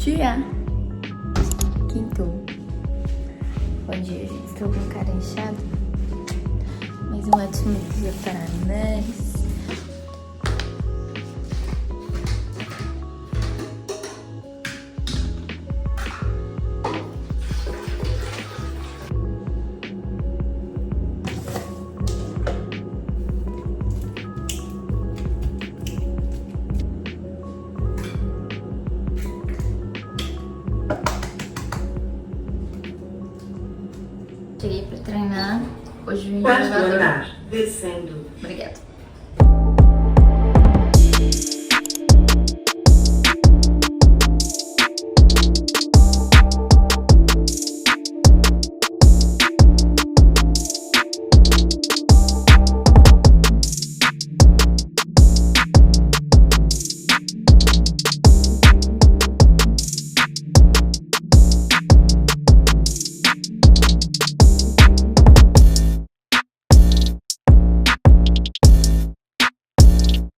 dia! Quintou. Bom dia, gente. Estou com cara inchada. Mais um ótimo dia para nós. Cheguei pra treinar. Hoje o jogador... Descendo. Obrigada.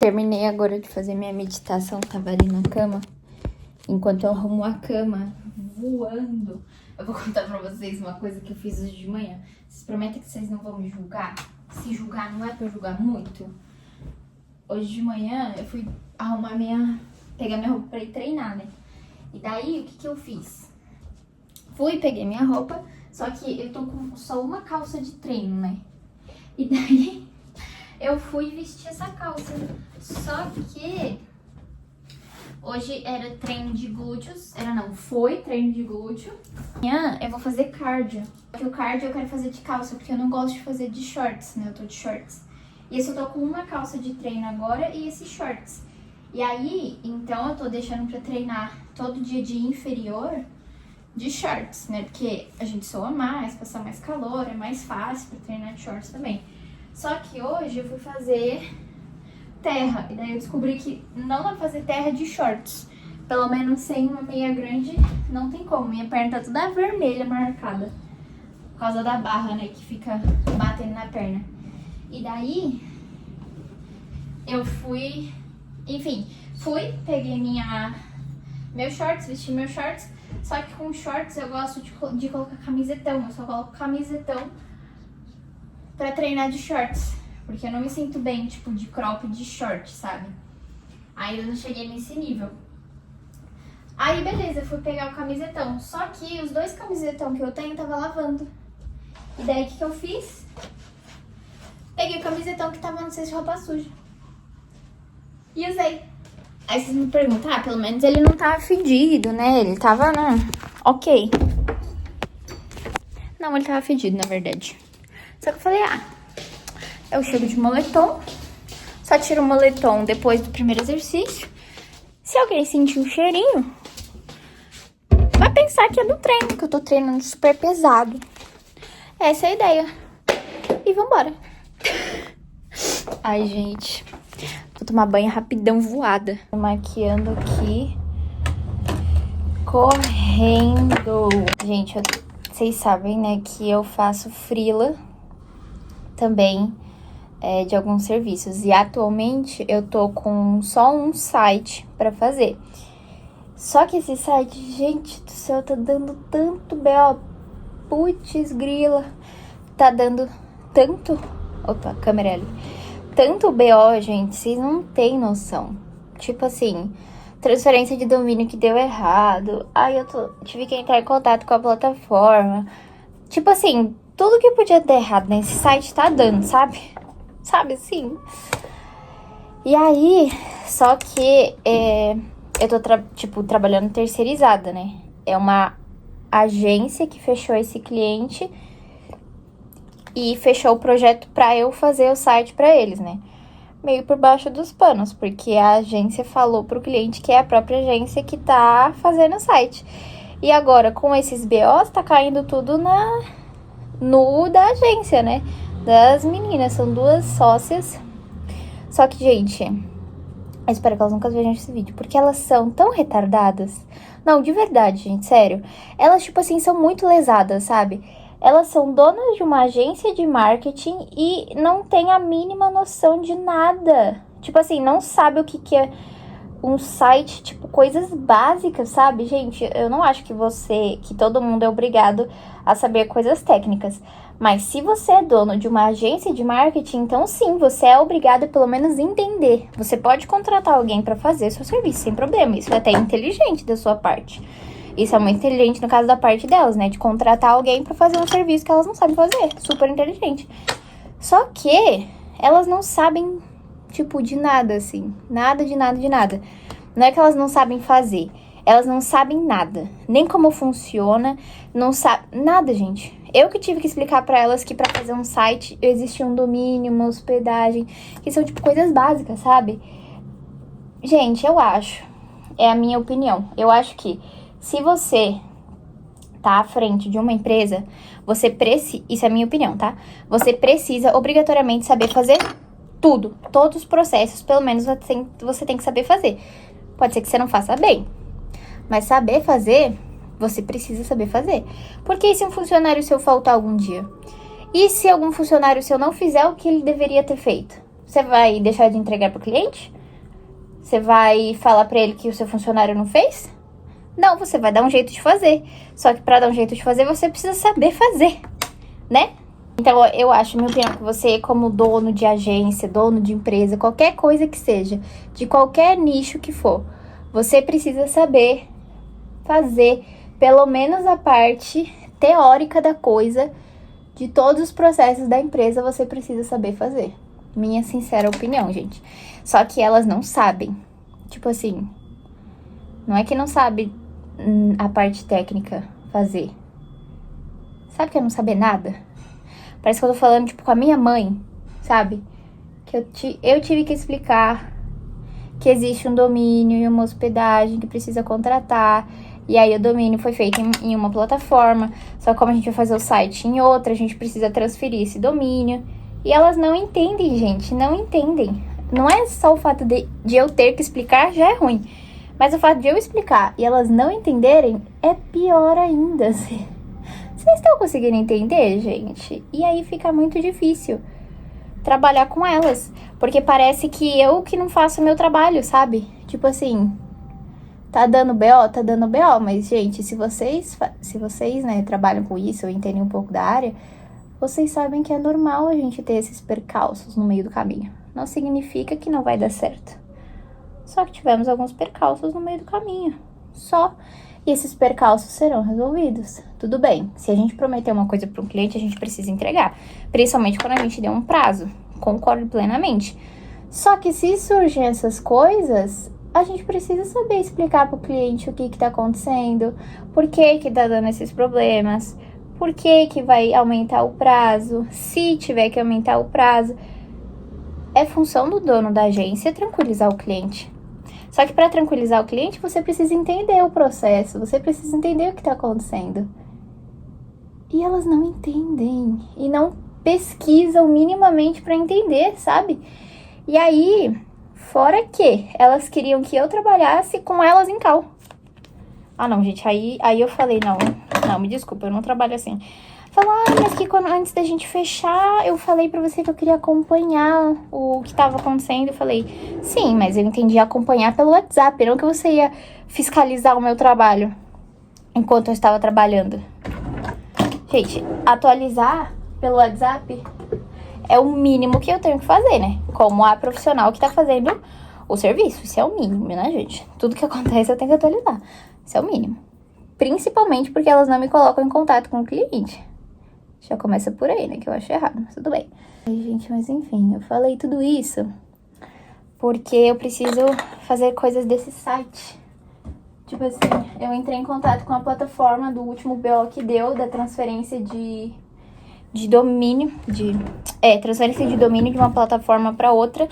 Terminei agora de fazer minha meditação, tava ali na cama. Enquanto eu arrumo a cama, voando. Eu vou contar pra vocês uma coisa que eu fiz hoje de manhã. Vocês prometem que vocês não vão me julgar? Se julgar não é pra julgar muito. Hoje de manhã eu fui arrumar pegar minha roupa pra ir treinar, né? E daí, o que eu fiz? Fui, peguei minha roupa, só que eu tô com só uma calça de treino, né? E daí... eu fui vestir essa calça, só que hoje era treino de glúteos, foi treino de glúteo. Amanhã eu vou fazer cardio, porque o cardio eu quero fazer de calça, porque eu não gosto de fazer de shorts, né, eu tô de shorts. E esse eu tô com uma calça de treino agora e esses shorts. E aí, então eu tô deixando pra treinar todo dia de inferior de shorts, né, porque a gente soa mais, passa mais calor, é mais fácil pra treinar de shorts também. Só que hoje eu fui fazer terra, e daí eu descobri que não dá pra fazer terra de shorts. Pelo menos sem uma meia grande, não tem como. Minha perna tá toda vermelha, marcada. Por causa da barra, né, que fica batendo na perna. E daí, eu fui, enfim, peguei meus shorts, vesti meus shorts. Só que com shorts eu gosto de colocar camisetão, eu só coloco camisetão pra treinar de shorts, porque eu não me sinto bem, tipo, de crop de short, sabe? Aí eu não cheguei nesse nível. Aí, beleza, eu fui pegar o camisetão, só que os dois camisetão que eu tenho tava lavando. E daí, o que eu fiz? Peguei o camisetão que tava no cesto de roupa suja. E usei. Aí vocês me perguntam, pelo menos ele não tava fedido, né? Ele tava, ok. Não, ele tava fedido, na verdade. Só que eu falei, é o cheiro de moletom. Só tiro o moletom depois do primeiro exercício. Se alguém sentir o cheirinho, vai pensar que é do treino, que eu tô treinando super pesado. Essa é a ideia. E vambora. Ai, gente. Vou tomar banho rapidão, voada. Tô maquiando aqui. Correndo. Gente, vocês sabem, né, que eu faço freela também de alguns serviços. E atualmente eu tô com só um site pra fazer. Só que esse site, gente do céu, tá dando tanto B.O. Putz, grila. Tá dando tanto... Opa, câmera ali. Tanto B.O., gente, vocês não têm noção. Tipo assim, transferência de domínio que deu errado. Aí tive que entrar em contato com a plataforma. Tipo assim... tudo que podia dar errado nesse site tá dando, sabe? Sabe assim? E aí, só que eu tô, trabalhando terceirizada, né? É uma agência que fechou esse cliente e fechou o projeto pra eu fazer o site pra eles, né? Meio por baixo dos panos, porque a agência falou pro cliente que é a própria agência que tá fazendo o site. E agora, com esses BOs, tá caindo tudo no da agência, né? Das meninas, são duas sócias. Só que, gente, eu espero que elas nunca vejam esse vídeo, porque elas são tão retardadas. Não, de verdade, gente, sério. Elas, tipo assim, são muito lesadas, sabe? Elas são donas de uma agência de marketing e não têm a mínima noção de nada. Tipo assim, não sabe o que é um site, tipo, coisas básicas, sabe? Gente, eu não acho que todo mundo é obrigado a saber coisas técnicas. Mas se você é dono de uma agência de marketing, então sim, você é obrigado a pelo menos entender. Você pode contratar alguém para fazer seu serviço sem problema. Isso é até inteligente da sua parte. Isso é muito inteligente no caso da parte delas, né? De contratar alguém para fazer um serviço que elas não sabem fazer. Super inteligente. Só que elas não sabem, tipo, de nada, assim. Nada, de nada, de nada. Não é que elas não sabem fazer. Elas não sabem nada. Nem como funciona. Não sabem nada, gente. Eu que tive que explicar pra elas que pra fazer um site existia um domínio, uma hospedagem. Que são, tipo, coisas básicas, sabe? Gente, eu acho. É a minha opinião. Eu acho que se você tá à frente de uma empresa, você precisa... Isso é a minha opinião, tá? Você precisa obrigatoriamente saber fazer tudo. Todos os processos, pelo menos você tem que saber fazer. Pode ser que você não faça bem. Mas saber fazer, você precisa saber fazer. Porque e se um funcionário seu faltar algum dia? E se algum funcionário seu não fizer o que ele deveria ter feito? Você vai deixar de entregar pro cliente? Você vai falar pra ele que o seu funcionário não fez? Não, você vai dar um jeito de fazer. Só que pra dar um jeito de fazer, você precisa saber fazer, né? Então, eu acho, minha opinião, que você, como dono de agência, dono de empresa, qualquer coisa que seja, de qualquer nicho que for, você precisa saber fazer pelo menos a parte teórica da coisa, de todos os processos da empresa, você precisa saber fazer. Minha sincera opinião, gente. Só que elas não sabem. Tipo assim, não é que não sabe a parte técnica fazer. Sabe que é não saber nada? Parece que eu tô falando, tipo, com a minha mãe, sabe? Que eu tive que explicar que existe um domínio e uma hospedagem que precisa contratar. E aí o domínio foi feito em uma plataforma. Só que como a gente vai fazer o site em outra, a gente precisa transferir esse domínio. E elas não entendem, gente, não entendem. Não é só o fato de eu ter que explicar, já é ruim. Mas o fato de eu explicar e elas não entenderem é pior ainda. Vocês estão conseguindo entender, gente? E aí fica muito difícil trabalhar com elas. Porque parece que eu que não faço o meu trabalho, sabe? Tipo assim, tá dando BO? Tá dando BO. Mas, gente, se vocês, né, trabalham com isso ou entendem um pouco da área, vocês sabem que é normal a gente ter esses percalços no meio do caminho. Não significa que não vai dar certo. Só que tivemos alguns percalços no meio do caminho. Só. E esses percalços serão resolvidos. Tudo bem. Se a gente prometer uma coisa para um cliente, a gente precisa entregar. Principalmente quando a gente deu um prazo. Concordo plenamente. Só que se surgem essas coisas, a gente precisa saber explicar para o cliente o que está acontecendo. Por que tá dando esses problemas. Por que vai aumentar o prazo. Se tiver que aumentar o prazo. É função do dono da agência tranquilizar o cliente. Só que para tranquilizar o cliente, você precisa entender o processo, você precisa entender o que está acontecendo. E elas não entendem e não pesquisam minimamente para entender, sabe? E aí, fora que elas queriam que eu trabalhasse com elas em call. Ah, não, gente, aí eu falei, não, me desculpa, eu não trabalho assim. Falou, mas que antes da gente fechar, eu falei pra você que eu queria acompanhar o que tava acontecendo. Eu falei, sim, mas eu entendi acompanhar pelo WhatsApp, não que você ia fiscalizar o meu trabalho enquanto eu estava trabalhando. Gente, atualizar pelo WhatsApp é o mínimo que eu tenho que fazer, né? Como a profissional que tá fazendo o serviço. Isso é o mínimo, né, gente? Tudo que acontece eu tenho que atualizar. Isso é o mínimo. Principalmente porque elas não me colocam em contato com o cliente. Já começa por aí, né? Que eu acho errado, mas tudo bem. Ai, gente, mas enfim, eu falei tudo isso porque eu preciso fazer coisas desse site. Tipo assim, eu entrei em contato com a plataforma do último BO que deu, da transferência de domínio, transferência de domínio de uma plataforma para outra.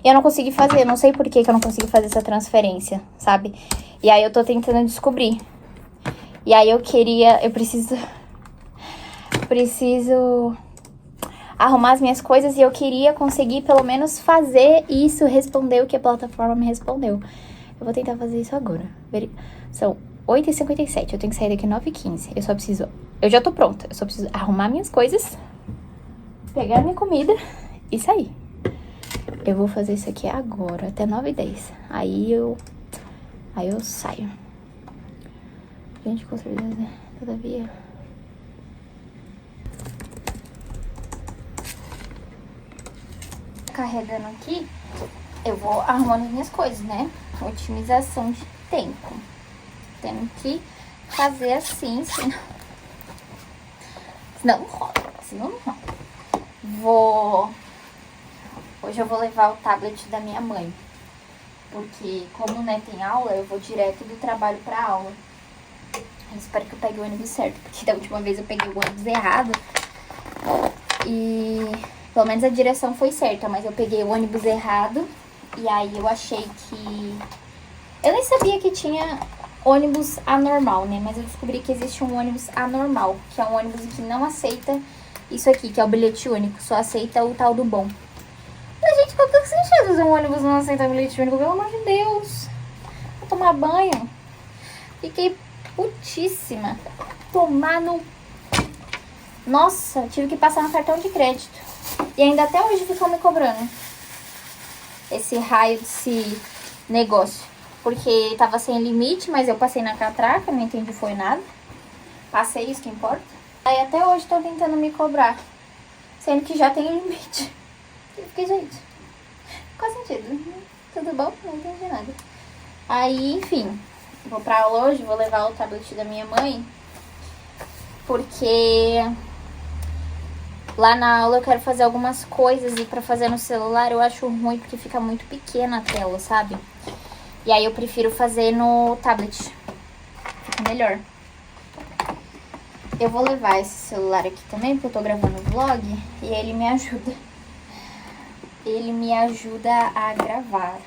E eu não consegui fazer, eu não sei por que eu não consegui fazer essa transferência, sabe? E aí eu tô tentando descobrir. E aí eu preciso arrumar as minhas coisas e eu queria conseguir pelo menos fazer isso, responder o que a plataforma me respondeu. Eu vou tentar fazer isso agora. São 8h57, eu tenho que sair daqui 9h15. Eu já tô pronta, eu só preciso arrumar minhas coisas, pegar minha comida e sair. Eu vou fazer isso aqui agora, até 9h10. Aí eu saio. Gente, com certeza, todavia. Carregando aqui, eu vou arrumando as minhas coisas, né? Otimização de tempo. Tendo que fazer assim, senão não rola, senão não rola. Hoje eu vou levar o tablet da minha mãe. Porque como, né, tem aula, eu vou direto do trabalho pra aula. Eu espero que eu pegue o ônibus certo, porque da última vez eu peguei o ônibus errado. E pelo menos a direção foi certa, mas eu peguei o ônibus errado. E aí eu achei que... Eu nem sabia que tinha ônibus anormal, né? Mas eu descobri que existe um ônibus anormal, que é um ônibus que não aceita isso aqui, que é o bilhete único, só aceita o tal do bom. Mas, gente, qual que é o sentido de um ônibus não aceitar bilhete único? Pelo amor de Deus! Vou tomar banho. Fiquei putíssima. Tomar no... Nossa, tive que passar no cartão de crédito. E ainda até hoje ficam me cobrando esse raio desse negócio. Porque tava sem limite, mas eu passei na catraca, não entendi foi nada. Passei, isso que importa. Aí até hoje estão tentando me cobrar, sendo que já tem limite. Eu fiquei, gente, qual sentido? Tudo bom? Não entendi nada. Aí, enfim, vou pra aula hoje, vou levar o tablet da minha mãe, porque lá na aula eu quero fazer algumas coisas e pra fazer no celular eu acho ruim porque fica muito pequena a tela, sabe? E aí eu prefiro fazer no tablet, fica melhor. Eu vou levar esse celular aqui também, porque eu tô gravando vlog e ele me ajuda. Ele me ajuda a gravar.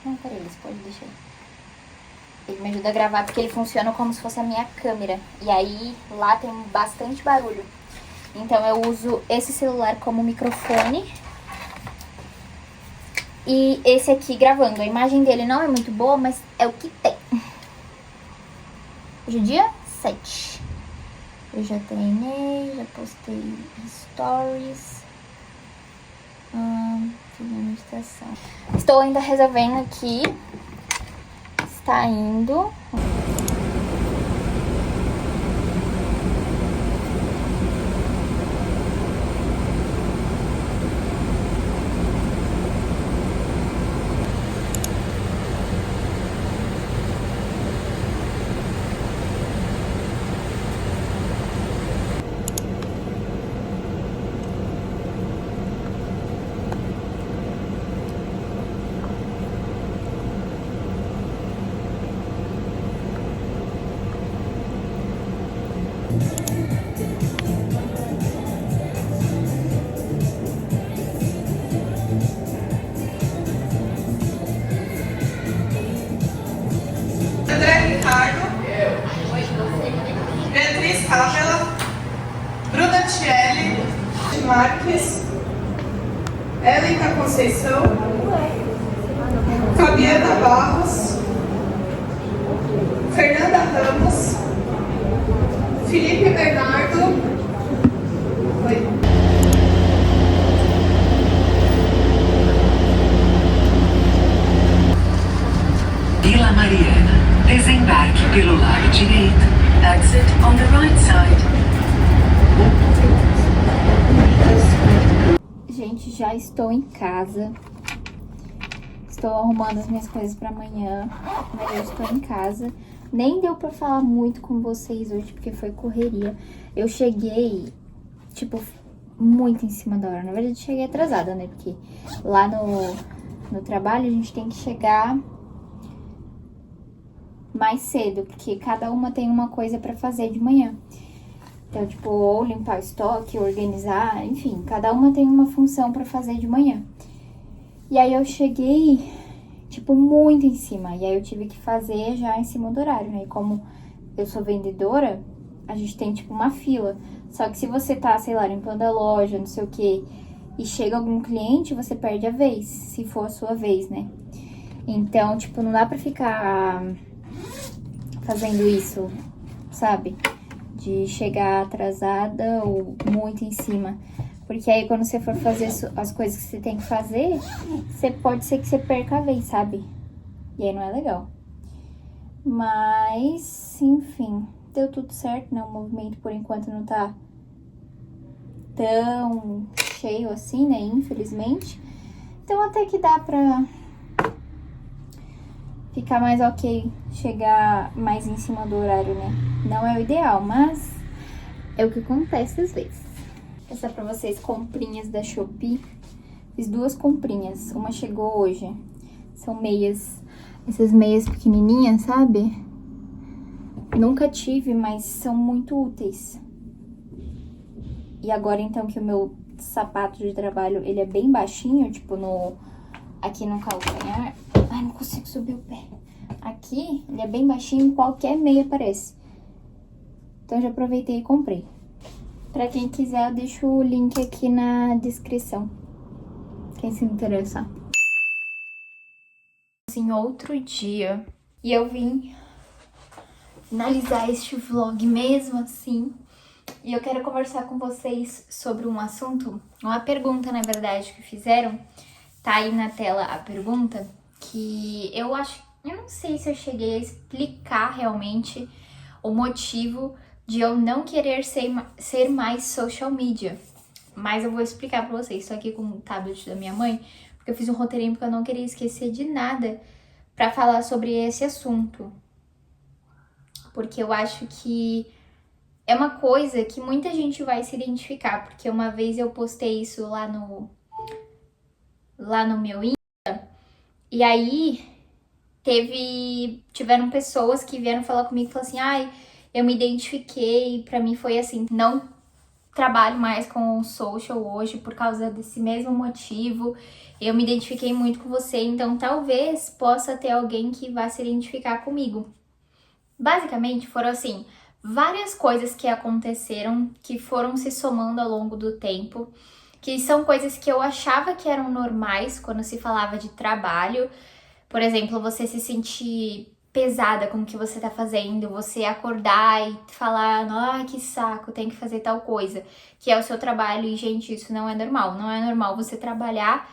Não, peraí, você pode deixar aí. Ele me ajuda a gravar porque ele funciona como se fosse a minha câmera. E aí lá tem bastante barulho. Então eu uso esse celular como microfone. E esse aqui gravando. A imagem dele não é muito boa, mas é o que tem. Hoje é dia 7. Eu já treinei, já postei stories. Fiz a meditação. Estou ainda resolvendo aqui. Está indo. Beatriz Ávila, Bruna Tielli, Marques, Élica Conceição, Fabiana Barros, Fernanda Ramos, Felipe Bernardo. Oi. Vila Mariana, desembarque pelo lado direito. Exit on the right side. Gente, já estou em casa. Estou arrumando as minhas coisas pra amanhã, mas eu estou em casa. Nem deu pra falar muito com vocês hoje, porque foi correria. Eu cheguei, tipo, muito em cima da hora. Na verdade, cheguei atrasada, né? Porque lá no trabalho a gente tem que chegar mais cedo, porque cada uma tem uma coisa pra fazer de manhã. Então, tipo, ou limpar o estoque, organizar, enfim, cada uma tem uma função pra fazer de manhã. E aí eu cheguei, tipo, muito em cima, e aí eu tive que fazer já em cima do horário, né? E como eu sou vendedora, a gente tem, tipo, uma fila. Só que se você tá, sei lá, limpando a loja, não sei o quê, e chega algum cliente, você perde a vez, se for a sua vez, né? Então, tipo, não dá pra ficar fazendo isso, sabe? De chegar atrasada ou muito em cima. Porque aí quando você for fazer as coisas que você tem que fazer, pode ser que você perca a vez, sabe? E aí não é legal. Mas, enfim, deu tudo certo, né? O movimento por enquanto não tá tão cheio assim, né? Infelizmente. Então até que dá pra ficar mais ok, chegar mais em cima do horário, né? Não é o ideal, mas é o que acontece às vezes. Vou mostrar pra vocês comprinhas da Shopee. Fiz 2 comprinhas, uma chegou hoje. São meias, essas meias pequenininhas, sabe? Nunca tive, mas são muito úteis. E agora então que o meu sapato de trabalho, ele é bem baixinho, tipo aqui no calcanhar. Ai, não consigo subir o pé. Aqui, ele é bem baixinho, qualquer meia aparece. Então já aproveitei e comprei. Pra quem quiser, eu deixo o link aqui na descrição. Quem se interessar. Em outro dia, e eu vim finalizar este vlog mesmo assim. E eu quero conversar com vocês sobre um assunto, uma pergunta, na verdade, que fizeram. Tá aí na tela a pergunta, que eu não sei se eu cheguei a explicar realmente o motivo de eu não querer ser mais social media. Mas eu vou explicar pra vocês. Estou aqui com o tablet da minha mãe, porque eu fiz um roteirinho porque eu não queria esquecer de nada pra falar sobre esse assunto. Porque eu acho que é uma coisa que muita gente vai se identificar, porque uma vez eu postei isso lá no meu Insta, e aí tiveram pessoas que vieram falar comigo e falaram assim, ai, eu me identifiquei, pra mim foi assim, não trabalho mais com social hoje por causa desse mesmo motivo, eu me identifiquei muito com você, então talvez possa ter alguém que vá se identificar comigo. Basicamente foram assim, várias coisas que aconteceram, que foram se somando ao longo do tempo, que são coisas que eu achava que eram normais quando se falava de trabalho. Por exemplo, você se sentir pesada com o que você tá fazendo, você acordar e falar, ai, que saco, tem que fazer tal coisa, que é o seu trabalho. E, gente, isso não é normal. Não é normal você trabalhar,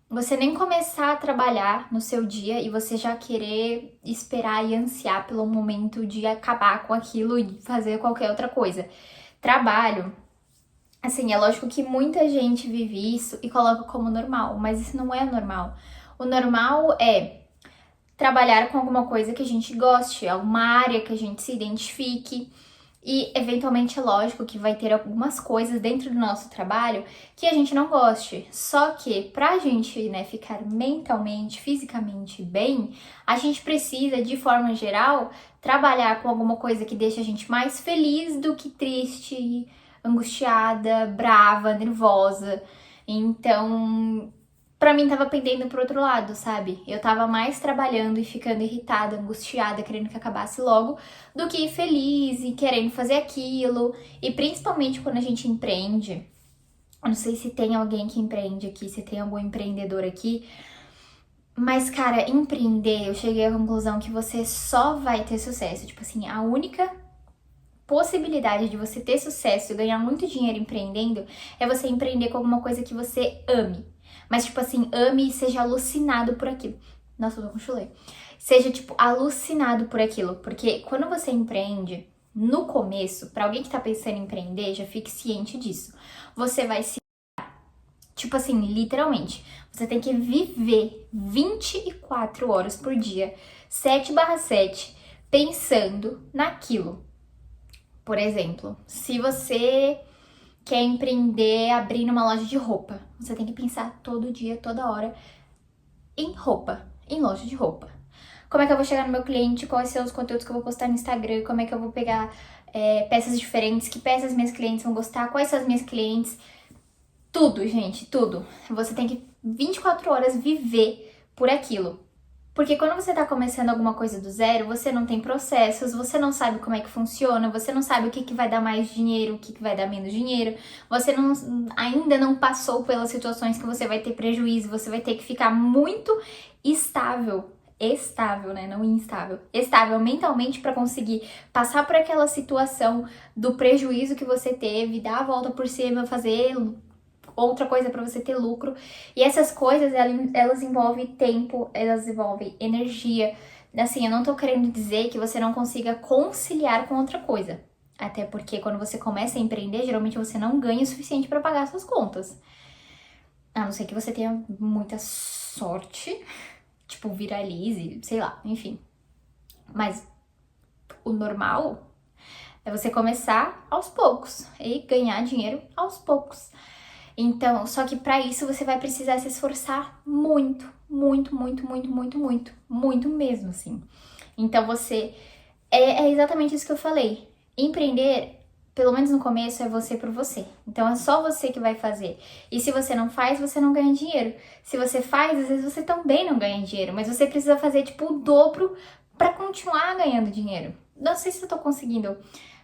você nem começar a trabalhar no seu dia e você já querer esperar e ansiar pelo momento de acabar com aquilo e fazer qualquer outra coisa. Trabalho, assim, é lógico que muita gente vive isso e coloca como normal, mas isso não é normal. O normal é trabalhar com alguma coisa que a gente goste, alguma área que a gente se identifique. E, eventualmente, é lógico que vai ter algumas coisas dentro do nosso trabalho que a gente não goste. Só que, pra gente, né, ficar mentalmente, fisicamente bem, a gente precisa, de forma geral, trabalhar com alguma coisa que deixe a gente mais feliz do que triste, angustiada, brava, nervosa. Então, pra mim tava pendendo pro outro lado, sabe? Eu tava mais trabalhando e ficando irritada, angustiada, querendo que acabasse logo, do que feliz e querendo fazer aquilo. E principalmente quando a gente empreende, eu não sei se tem alguém que empreende aqui, se tem algum empreendedor aqui, mas, cara, empreender, eu cheguei à conclusão que você só vai ter sucesso. Tipo assim, a única possibilidade de você ter sucesso e ganhar muito dinheiro empreendendo é você empreender com alguma coisa que você ame. Mas, tipo assim, ame e seja alucinado por aquilo. Nossa, eu tô com chulé. Seja, tipo, alucinado por aquilo. Porque quando você empreende, no começo, pra alguém que tá pensando em empreender, já fique ciente disso. Você vai se... Tipo assim, literalmente. Você tem que viver 24 horas por dia, 7/7, pensando naquilo. Por exemplo, se você quer empreender abrindo uma loja de roupa, você tem que pensar todo dia, toda hora em roupa, em loja de roupa. Como é que eu vou chegar no meu cliente, quais são os conteúdos que eu vou postar no Instagram, como é que eu vou pegar peças diferentes, que peças minhas clientes vão gostar, quais são as minhas clientes, tudo, gente, tudo. Você tem que 24 horas viver por aquilo. Porque quando você tá começando alguma coisa do zero, você não tem processos, você não sabe como é que funciona, você não sabe o que vai dar mais dinheiro, o que vai dar menos dinheiro, você ainda não passou pelas situações que você vai ter prejuízo, você vai ter que ficar muito estável, né, não instável, estável mentalmente para conseguir passar por aquela situação do prejuízo que você teve, dar a volta por cima, fazer outra coisa para você ter lucro. E essas coisas, elas envolvem tempo, elas envolvem energia. Assim, eu não tô querendo dizer que você não consiga conciliar com outra coisa. Até porque quando você começa a empreender, geralmente você não ganha o suficiente para pagar suas contas. A não ser que você tenha muita sorte, tipo, viralize, sei lá, enfim. Mas o normal é você começar aos poucos e ganhar dinheiro aos poucos. Então, só que para isso você vai precisar se esforçar muito, muito, muito, muito, muito, muito, muito mesmo, assim. Então você é exatamente isso que eu falei. Empreender, pelo menos no começo, é você por você. Então é só você que vai fazer. E se você não faz, você não ganha dinheiro. Se você faz, às vezes você também não ganha dinheiro, mas você precisa fazer tipo o dobro para continuar ganhando dinheiro. Não sei se eu tô conseguindo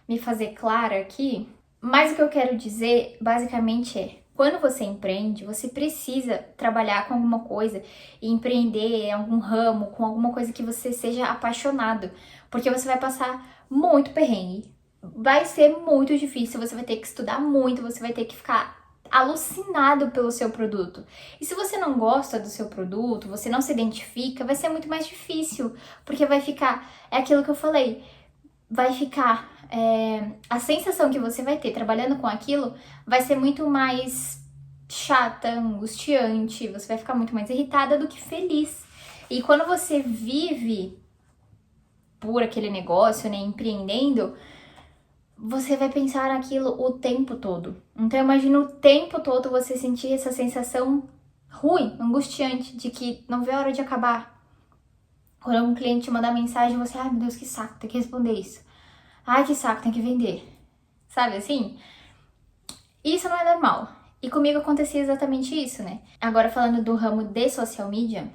me fazer clara aqui, mas o que eu quero dizer basicamente é: quando você empreende, você precisa trabalhar com alguma coisa e empreender em algum ramo, com alguma coisa que você seja apaixonado, porque você vai passar muito perrengue. Vai ser muito difícil, você vai ter que estudar muito, você vai ter que ficar alucinado pelo seu produto. E se você não gosta do seu produto, você não se identifica, vai ser muito mais difícil, porque vai ficar, é aquilo que eu falei, vai ficar, a sensação que você vai ter trabalhando com aquilo vai ser muito mais chata, angustiante, você vai ficar muito mais irritada do que feliz. E quando você vive por aquele negócio, né, empreendendo, você vai pensar naquilo o tempo todo. Então imagina o tempo todo você sentir essa sensação ruim, angustiante, de que não vê a hora de acabar. Quando um cliente te mandar mensagem, você, ai meu Deus, que saco, tem que responder isso. Ai, que saco, tem que vender. Sabe assim? Isso não é normal. E comigo acontecia exatamente isso, né? Agora falando do ramo de social media,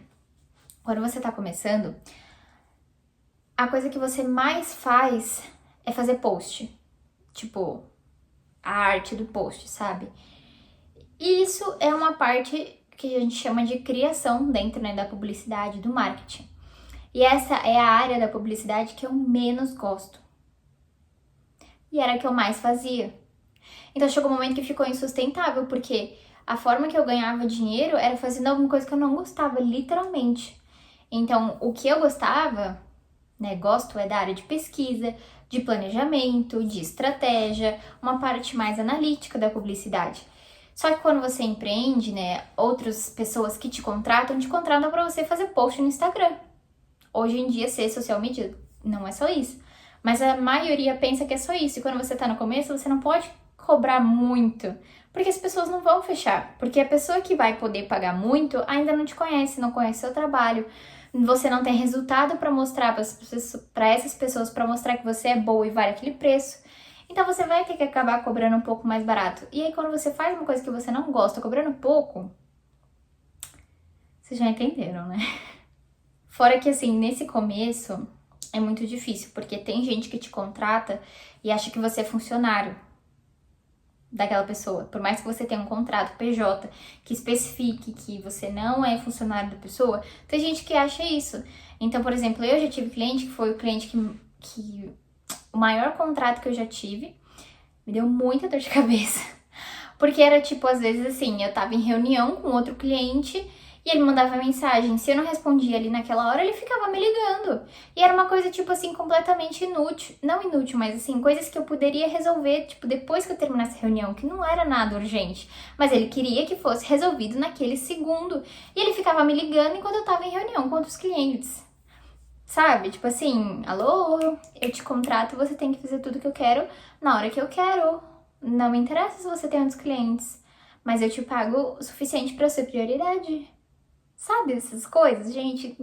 quando você tá começando, a coisa que você mais faz é fazer post. Tipo, a arte do post, sabe? E isso é uma parte que a gente chama de criação dentro, né, da publicidade, do marketing. E essa é a área da publicidade que eu menos gosto. E era a que eu mais fazia. Então chegou um momento que ficou insustentável, porque a forma que eu ganhava dinheiro era fazendo alguma coisa que eu não gostava, literalmente. Então, o que eu gostava, né, gosto é da área de pesquisa, de planejamento, de estratégia, uma parte mais analítica da publicidade. Só que quando você empreende, né, outras pessoas que te contratam para você fazer post no Instagram. Hoje em dia, ser social media não é só isso. Mas a maioria pensa que é só isso. E quando você tá no começo, você não pode cobrar muito, porque as pessoas não vão fechar. Porque a pessoa que vai poder pagar muito ainda não te conhece, não conhece seu trabalho. Você não tem resultado para mostrar para essas pessoas, para mostrar que você é boa e vale aquele preço. Então você vai ter que acabar cobrando um pouco mais barato. E aí quando você faz uma coisa que você não gosta, cobrando pouco, vocês já entenderam, né? Fora que assim, nesse começo é muito difícil, porque tem gente que te contrata e acha que você é funcionário daquela pessoa. Por mais que você tenha um contrato PJ que especifique que você não é funcionário da pessoa, tem gente que acha isso. Então, por exemplo, eu já tive cliente que foi o cliente que o maior contrato que eu já tive, me deu muita dor de cabeça. Porque era tipo, às vezes assim, eu tava em reunião com outro cliente e ele mandava mensagem. Se eu não respondia ali naquela hora, ele ficava me ligando. E era uma coisa, tipo assim, completamente inútil. Não inútil, mas assim, coisas que eu poderia resolver, tipo, depois que eu terminasse a reunião, que não era nada urgente. Mas ele queria que fosse resolvido naquele segundo. E ele ficava me ligando enquanto eu tava em reunião com outros clientes. Sabe? Tipo assim, alô, eu te contrato, você tem que fazer tudo que eu quero na hora que eu quero. Não me interessa se você tem outros clientes, mas eu te pago o suficiente pra ser prioridade. Sabe essas coisas, gente?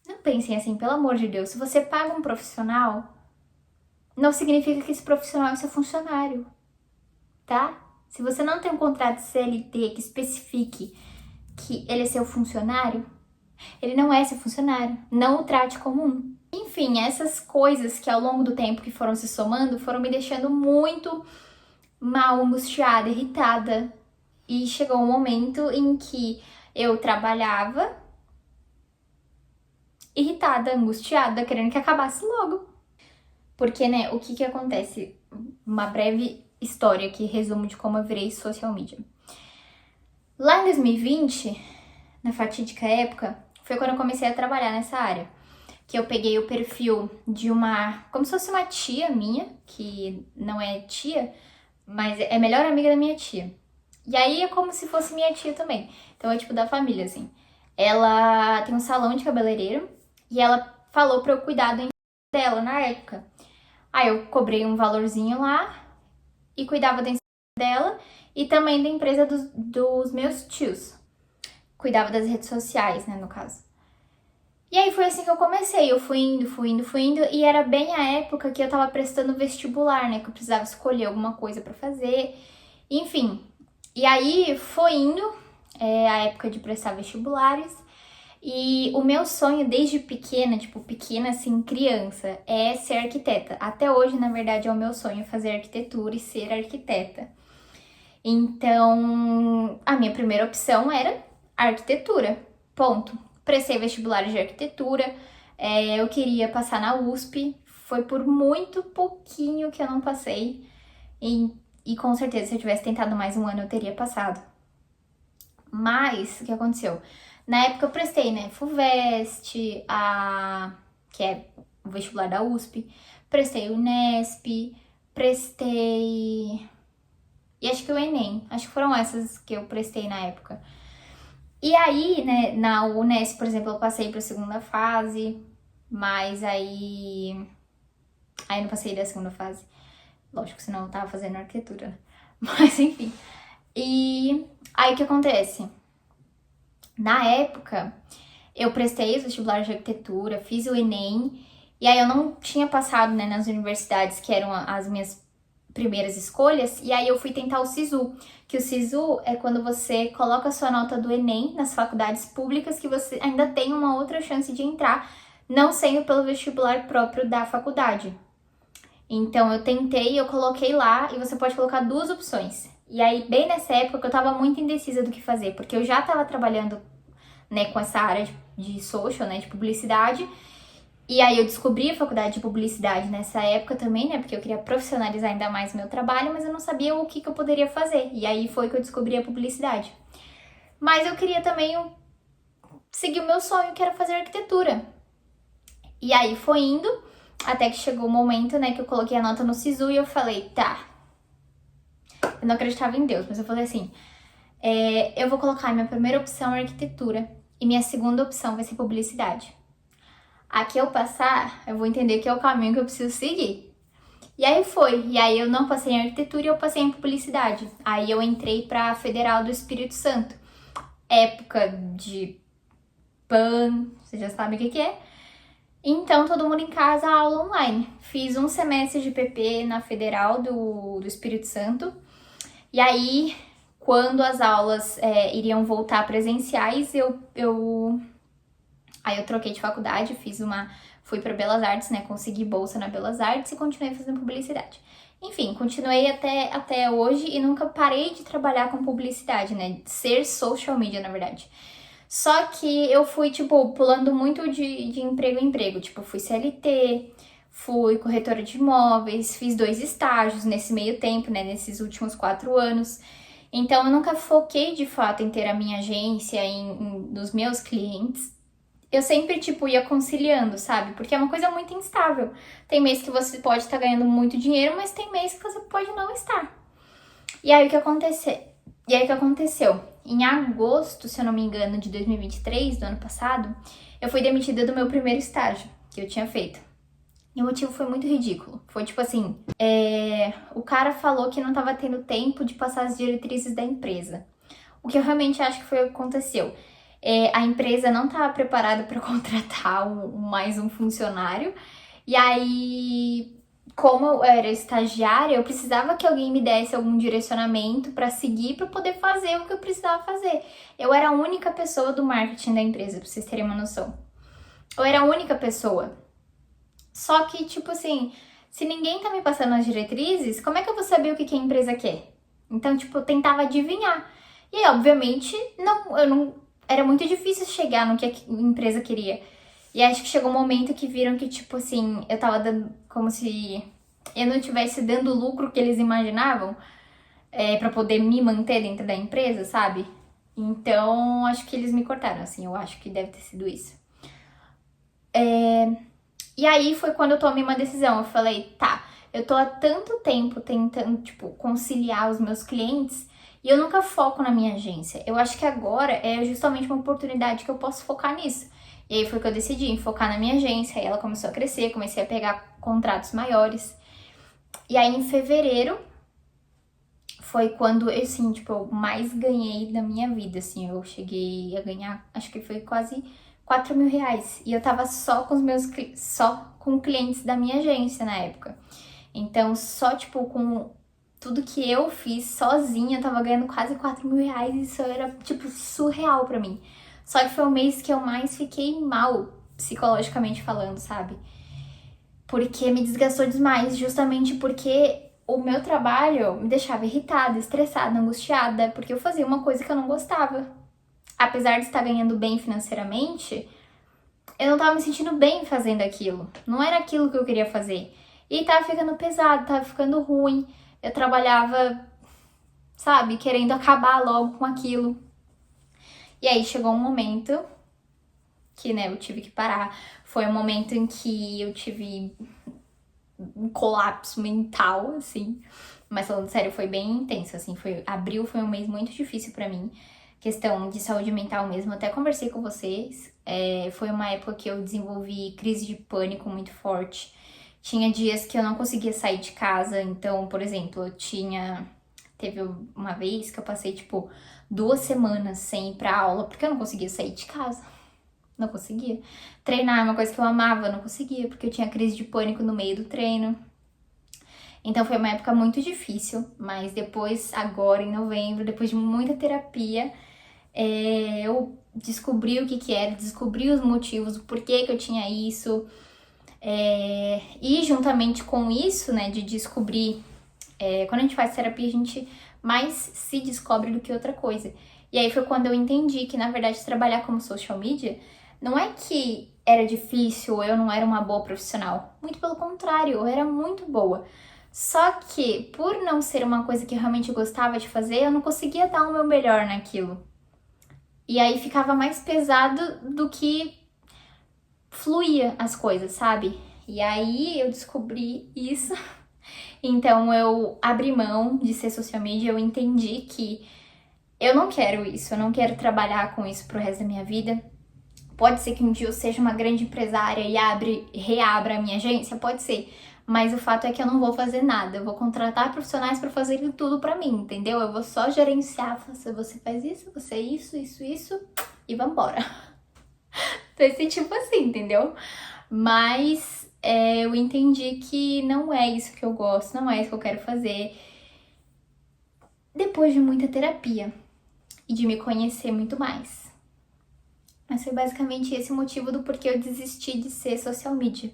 Não pensem assim, pelo amor de Deus. Se você paga um profissional, não significa que esse profissional é seu funcionário, tá? Se você não tem um contrato CLT que especifique que ele é seu funcionário, ele não é seu funcionário. Não o trate como um. Enfim, essas coisas que ao longo do tempo que foram se somando foram me deixando muito mal, angustiada, irritada. E chegou um momento em que eu trabalhava irritada, angustiada, querendo que acabasse logo. Porque, né, o que acontece? Uma breve história aqui, resumo de como eu virei social media. Lá em 2020, na fatídica época, foi quando eu comecei a trabalhar nessa área. Que eu peguei o perfil de como se fosse uma tia minha, que não é tia, mas é melhor amiga da minha tia. E aí é como se fosse minha tia também. Então é tipo da família, assim. Ela tem um salão de cabeleireiro e ela falou pra eu cuidar do dela na época. Aí eu cobrei um valorzinho lá e cuidava da dela e também da empresa dos meus tios. Cuidava das redes sociais, né, no caso. E aí foi assim que eu comecei, eu fui indo, e era bem a época que eu tava prestando vestibular, né, que eu precisava escolher alguma coisa pra fazer, enfim. E aí foi indo, a época de prestar vestibulares, e o meu sonho desde pequena, tipo, pequena assim, criança, é ser arquiteta. Até hoje, na verdade, é o meu sonho fazer arquitetura e ser arquiteta. Então, a minha primeira opção era arquitetura, ponto. Prestei vestibular de arquitetura, eu queria passar na USP, foi por muito pouquinho que eu não passei, e com certeza se eu tivesse tentado mais um ano eu teria passado. Mas, o que aconteceu? Na época eu prestei, né, FUVEST, que é o vestibular da USP, prestei o Unesp, prestei... E acho que o Enem, acho que foram essas que eu prestei na época. E aí, né, na Unesp, por exemplo, eu passei para a segunda fase, mas aí não passei da segunda fase. Lógico, senão eu tava fazendo arquitetura, né? Mas enfim. E aí o que acontece? Na época, eu prestei os vestibulares de arquitetura, fiz o Enem, e aí eu não tinha passado, né, nas universidades que eram as minhas primeiras escolhas, e aí eu fui tentar o SISU, que o SISU é quando você coloca a sua nota do Enem nas faculdades públicas, que você ainda tem uma outra chance de entrar, não sendo pelo vestibular próprio da faculdade. Então eu tentei, eu coloquei lá, e você pode colocar 2 opções. E aí, bem nessa época, eu tava muito indecisa do que fazer, porque eu já tava trabalhando, né, com essa área de social, né, de publicidade. E aí eu descobri a faculdade de publicidade nessa época também, né? Porque eu queria profissionalizar ainda mais meu trabalho, mas eu não sabia o que eu poderia fazer. E aí foi que eu descobri a publicidade. Mas eu queria também seguir o meu sonho, que era fazer arquitetura. E aí foi indo, até que chegou o momento, né, que eu coloquei a nota no SISU e eu falei, tá. Eu não acreditava em Deus, mas eu falei assim, eu vou colocar minha primeira opção arquitetura e minha segunda opção vai ser publicidade. Aqui eu passar, eu vou entender que é o caminho que eu preciso seguir. E aí foi. E aí eu não passei em arquitetura e eu passei em publicidade. Aí eu entrei pra Federal do Espírito Santo. Época de PAN, você já sabe o que é. Então, todo mundo em casa, aula online. Fiz um semestre de PP na Federal do Espírito Santo. E aí, quando as aulas iriam voltar presenciais, Aí eu troquei de faculdade, fui para Belas Artes, né, consegui bolsa na Belas Artes e continuei fazendo publicidade. Enfim, continuei até hoje e nunca parei de trabalhar com publicidade, né, ser social media, na verdade. Só que eu fui, tipo, pulando muito de emprego em emprego, tipo, fui CLT, fui corretora de imóveis, fiz 2 estágios nesse meio tempo, né, nesses últimos 4 anos. Então eu nunca foquei de fato em ter a minha agência, nos meus clientes. Eu sempre, tipo, ia conciliando, sabe? Porque é uma coisa muito instável. Tem mês que você pode estar ganhando muito dinheiro, mas tem mês que você pode não estar. E aí, o que aconteceu? Em agosto, se eu não me engano, de 2023, do ano passado, eu fui demitida do meu primeiro estágio que eu tinha feito. E o motivo foi muito ridículo. Foi tipo assim, o cara falou que não estava tendo tempo de passar as diretrizes da empresa. O que eu realmente acho que foi o que aconteceu. A empresa não estava preparada para contratar mais um funcionário. E aí, como eu era estagiária, eu precisava que alguém me desse algum direcionamento para seguir, para poder fazer o que eu precisava fazer. Eu era a única pessoa do marketing da empresa, para vocês terem uma noção. Eu era a única pessoa. Só que, tipo assim, se ninguém tá me passando as diretrizes, como é que eu vou saber o que a empresa quer? Então, tipo, eu tentava adivinhar. E aí, obviamente, era muito difícil chegar no que a empresa queria. E acho que chegou um momento que viram que, tipo assim, eu tava dando como se eu não estivesse dando o lucro que eles imaginavam pra poder me manter dentro da empresa, sabe? Então, acho que eles me cortaram, assim, eu acho que deve ter sido isso. E aí foi quando eu tomei uma decisão, eu falei, tá, eu tô há tanto tempo tentando, tipo, conciliar os meus clientes e eu nunca foco na minha agência. Eu acho que agora é justamente uma oportunidade que eu posso focar nisso. E aí foi que eu decidi focar na minha agência, aí ela começou a crescer, comecei a pegar contratos maiores. E aí em fevereiro foi quando, assim, tipo, eu mais ganhei da minha vida, assim, eu cheguei a ganhar, acho que foi quase 4 mil reais. E eu tava só com só com clientes da minha agência na época. Então, só, tipo, com tudo que eu fiz sozinha, eu tava ganhando quase 4 mil reais. E isso era, tipo, surreal pra mim. Só que foi o mês que eu mais fiquei mal, psicologicamente falando, sabe? Porque me desgastou demais, justamente porque o meu trabalho me deixava irritada, estressada, angustiada, porque eu fazia uma coisa que eu não gostava. Apesar de estar ganhando bem financeiramente, eu não tava me sentindo bem fazendo aquilo. Não era aquilo que eu queria fazer. E tava ficando pesado, tava ficando ruim. Eu trabalhava, sabe, querendo acabar logo com aquilo. E aí chegou um momento que, né, eu tive que parar. Foi um momento em que eu tive um colapso mental, assim. Mas falando sério, foi bem intenso, assim. Abril foi um mês muito difícil pra mim. Questão de saúde mental mesmo. Até conversei com vocês. Foi uma época que eu desenvolvi crise de pânico muito forte. Tinha dias que eu não conseguia sair de casa. Então, por exemplo, teve uma vez que eu passei, tipo, 2 semanas sem ir pra aula, porque eu não conseguia sair de casa. Não conseguia. Treinar é uma coisa que eu amava, não conseguia, porque eu tinha crise de pânico no meio do treino. Então foi uma época muito difícil, mas depois, agora em novembro, depois de muita terapia, eu descobri o que era, descobri os motivos, o porquê que eu tinha isso. E juntamente com isso, né, de descobrir, quando a gente faz terapia, a gente mais se descobre do que outra coisa. E aí foi quando eu entendi que, na verdade, trabalhar como social media não é que era difícil ou eu não era uma boa profissional. Muito pelo contrário, eu era muito boa. Só que, por não ser uma coisa que eu realmente gostava de fazer, eu não conseguia dar o meu melhor naquilo. E aí ficava mais pesado do que fluía as coisas, sabe? E aí eu descobri isso. Então eu abri mão de ser social media, eu entendi que eu não quero isso, eu não quero trabalhar com isso pro resto da minha vida. Pode ser que um dia eu seja uma grande empresária e reabra a minha agência, pode ser. Mas o fato é que eu não vou fazer nada. Eu vou contratar profissionais para fazerem tudo para mim, entendeu? Eu vou só gerenciar, você faz isso, você isso, e vambora. Então, esse tipo assim, entendeu? Mas eu entendi que não é isso que eu gosto, não é isso que eu quero fazer. Depois de muita terapia e de me conhecer muito mais. Mas foi basicamente esse o motivo do porquê eu desisti de ser social media.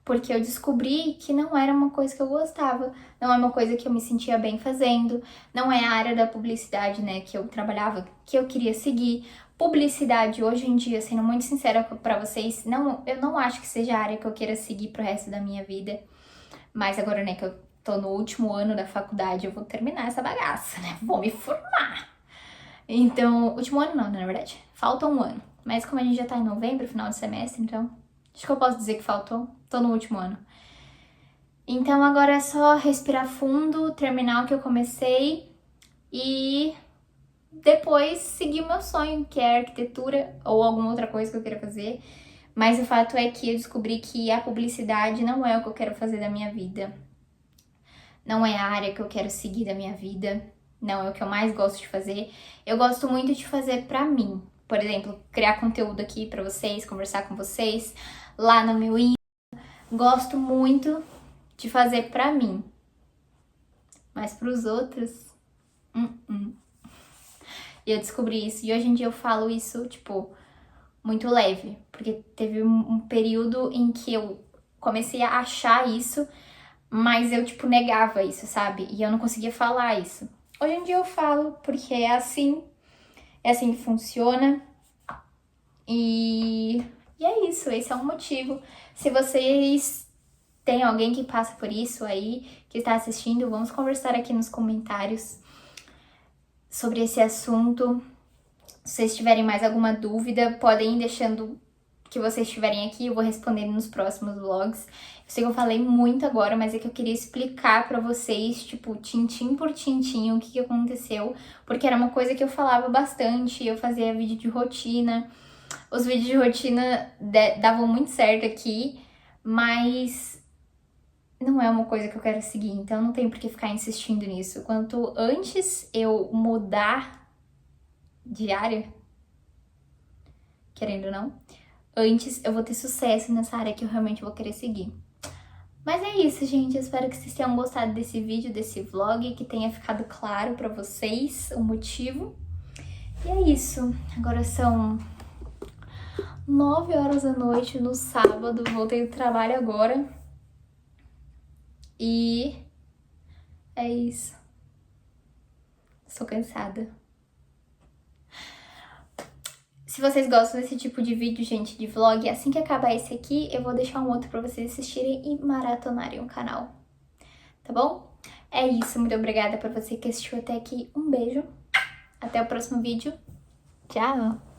Porque eu descobri que não era uma coisa que eu gostava, não é uma coisa que eu me sentia bem fazendo, não é a área da publicidade, né, que eu trabalhava, que eu queria seguir. Publicidade, hoje em dia, sendo muito sincera pra vocês, eu não acho que seja a área que eu queira seguir pro resto da minha vida. Mas agora, né, que eu tô no último ano da faculdade, eu vou terminar essa bagaça, né, vou me formar. Então, último ano não, na verdade, falta um ano. Mas como a gente já tá em novembro, final de semestre, então acho que eu posso dizer que faltou. Tô no último ano. Então agora é só respirar fundo, terminar o que eu comecei e depois seguir o meu sonho, que é arquitetura ou alguma outra coisa que eu queira fazer. Mas o fato é que eu descobri que a publicidade não é o que eu quero fazer da minha vida. Não é a área que eu quero seguir da minha vida. Não é o que eu mais gosto de fazer. Eu gosto muito de fazer pra mim. Por exemplo, criar conteúdo aqui pra vocês, conversar com vocês lá no meu Insta. Gosto muito de fazer pra mim. Mas pros outros, E eu descobri isso. E hoje em dia eu falo isso, tipo, muito leve. Porque teve um período em que eu comecei a achar isso, mas eu, tipo, negava isso, sabe? E eu não conseguia falar isso. Hoje em dia eu falo, porque é assim que funciona. E é isso, esse é um motivo. Se vocês têm alguém que passa por isso aí, que está assistindo, vamos conversar aqui nos comentários sobre esse assunto. Se vocês tiverem mais alguma dúvida, podem ir deixando que vocês estiverem aqui, eu vou respondendo nos próximos vlogs. Eu sei que eu falei muito agora, mas é que eu queria explicar pra vocês, tipo, tintim por tintim, o que aconteceu, porque era uma coisa que eu falava bastante, eu fazia vídeo de rotina, os vídeos de rotina davam muito certo aqui, mas não é uma coisa que eu quero seguir, então não tem por que ficar insistindo nisso. Quanto antes eu mudar de área, querendo ou não, antes eu vou ter sucesso nessa área que eu realmente vou querer seguir. Mas é isso, gente. Eu espero que vocês tenham gostado desse vídeo, desse vlog, que tenha ficado claro pra vocês o motivo. E é isso. Agora são 9 horas da noite no sábado. Voltei do trabalho agora. E é isso. Estou cansada. Se vocês gostam desse tipo de vídeo, gente, de vlog, assim que acabar esse aqui, eu vou deixar um outro pra vocês assistirem e maratonarem o canal. Tá bom? É isso, muito obrigada por você que assistiu até aqui. Um beijo. Até o próximo vídeo. Tchau!